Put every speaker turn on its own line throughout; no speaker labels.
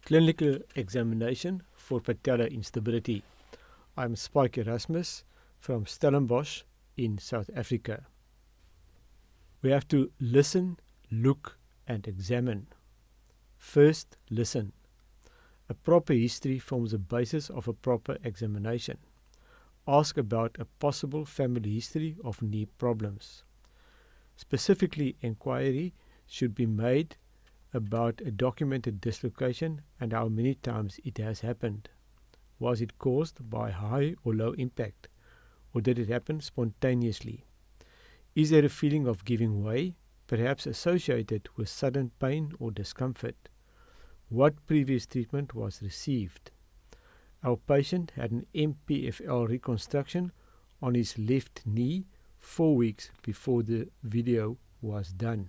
Clinical examination for patella instability. I'm Spike Erasmus from Stellenbosch in South Africa. We have to listen, look and examine. First, listen. A proper history forms the basis of a proper examination. Ask about a possible family history of knee problems. Specifically, inquiry should be made about a documented dislocation and how many times it has happened. Was it caused by high or low impact, or did it happen spontaneously? Is there a feeling of giving way, perhaps associated with sudden pain or discomfort? What previous treatment was received? Our patient had an MPFL reconstruction on his left knee 4 weeks before the video was done.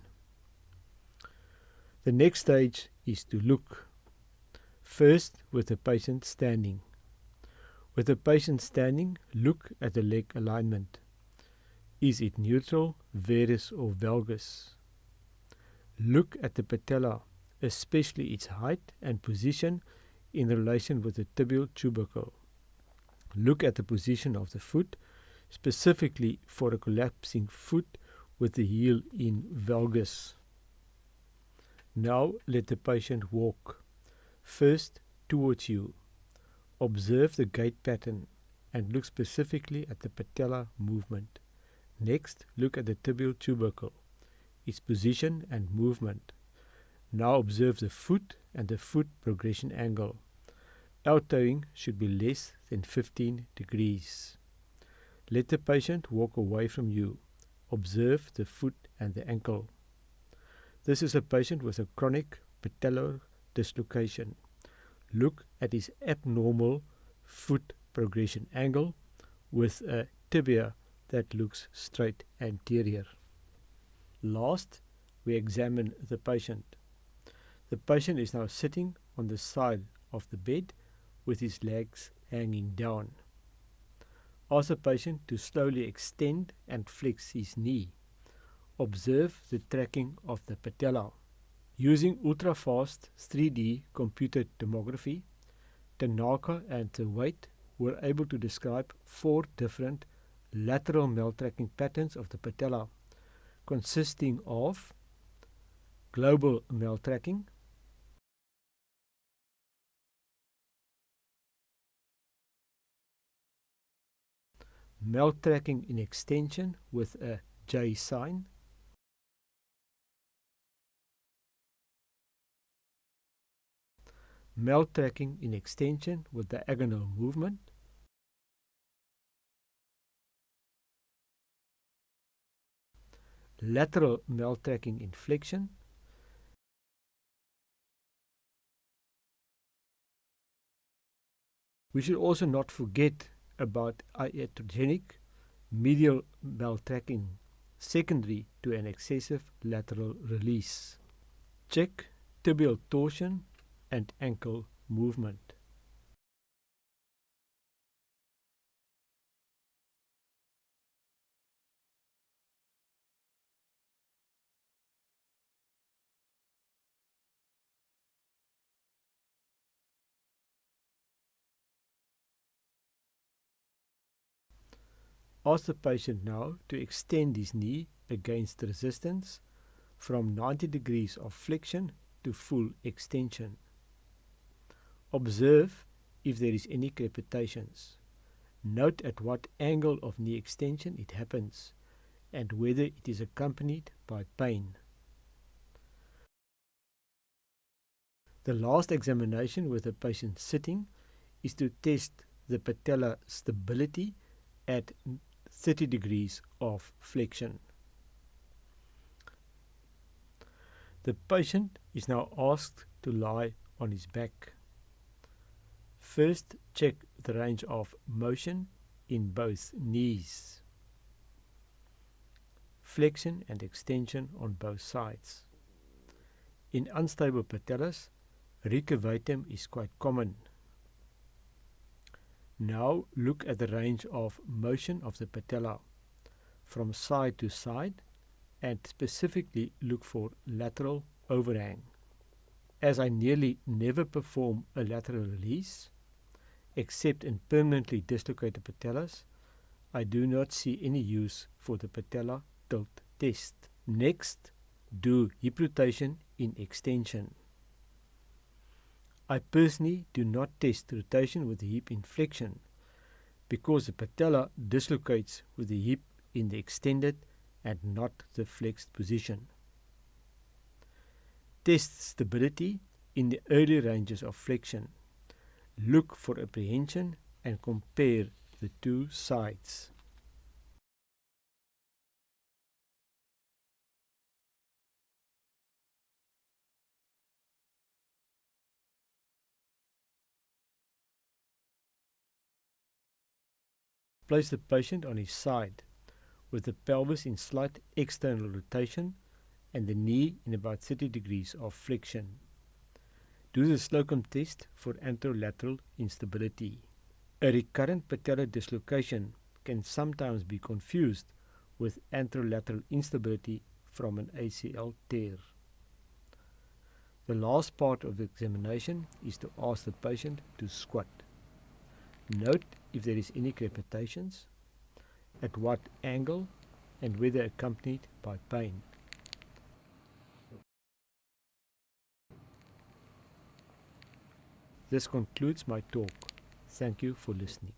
The next stage is to look. First, with the patient standing. With the patient standing, look at the leg alignment. Is it neutral, varus or valgus? Look at the patella, especially its height and position in relation with the tibial tubercle. Look at the position of the foot, specifically for a collapsing foot with the heel in valgus. Now let the patient walk. First towards you. Observe the gait pattern and look specifically at the patella movement. Next, look at the tibial tubercle, its position and movement. Now observe the foot and the foot progression angle. Out-toeing should be less than 15 degrees. Let the patient walk away from you. Observe the foot and the ankle. This is a patient with a chronic patellar dislocation. Look at his abnormal foot progression angle with a tibia that looks straight anterior. Last, we examine the patient. The patient is now sitting on the side of the bed with his legs hanging down. Ask the patient to slowly extend and flex his knee. Observe the tracking of the patella. Using ultra-fast 3D computed tomography, Tanaka and Waite were able to describe 4 different lateral maltracking patterns of the patella, consisting of global maltracking, maltracking in extension with a J sign, maltracking in extension with diagonal movement, lateral maltracking in flexion, we should also not forget about iatrogenic medial maltracking secondary to an excessive lateral release. Check tibial torsion and ankle movement. Ask the patient now to extend his knee against resistance from 90 degrees of flexion to full extension. Observe if there is any crepitations. Note at what angle of knee extension it happens and whether it is accompanied by pain. The last examination with the patient sitting is to test the patella stability at 30 degrees of flexion. The patient is now asked to lie on his back. First, check the range of motion in both knees. Flexion and extension on both sides. In unstable patellas, recurvatum is quite common. Now look at the range of motion of the patella from side to side and specifically look for lateral overhang. As I nearly never perform a lateral release, except in permanently dislocated patellas, I do not see any use for the patella tilt test. Next, do hip rotation in extension. I personally do not test rotation with the hip in flexion because the patella dislocates with the hip in the extended and not the flexed position. Test stability in the early ranges of flexion. Look for apprehension and compare the two sides. Place the patient on his side with the pelvis in slight external rotation and the knee in about 30 degrees of flexion. Do the Slocum test for anterolateral instability. A recurrent patellar dislocation can sometimes be confused with anterolateral instability from an ACL tear. The last part of the examination is to ask the patient to squat. Note if there is any crepitations, at what angle, and whether accompanied by pain. This concludes my talk. Thank you for listening.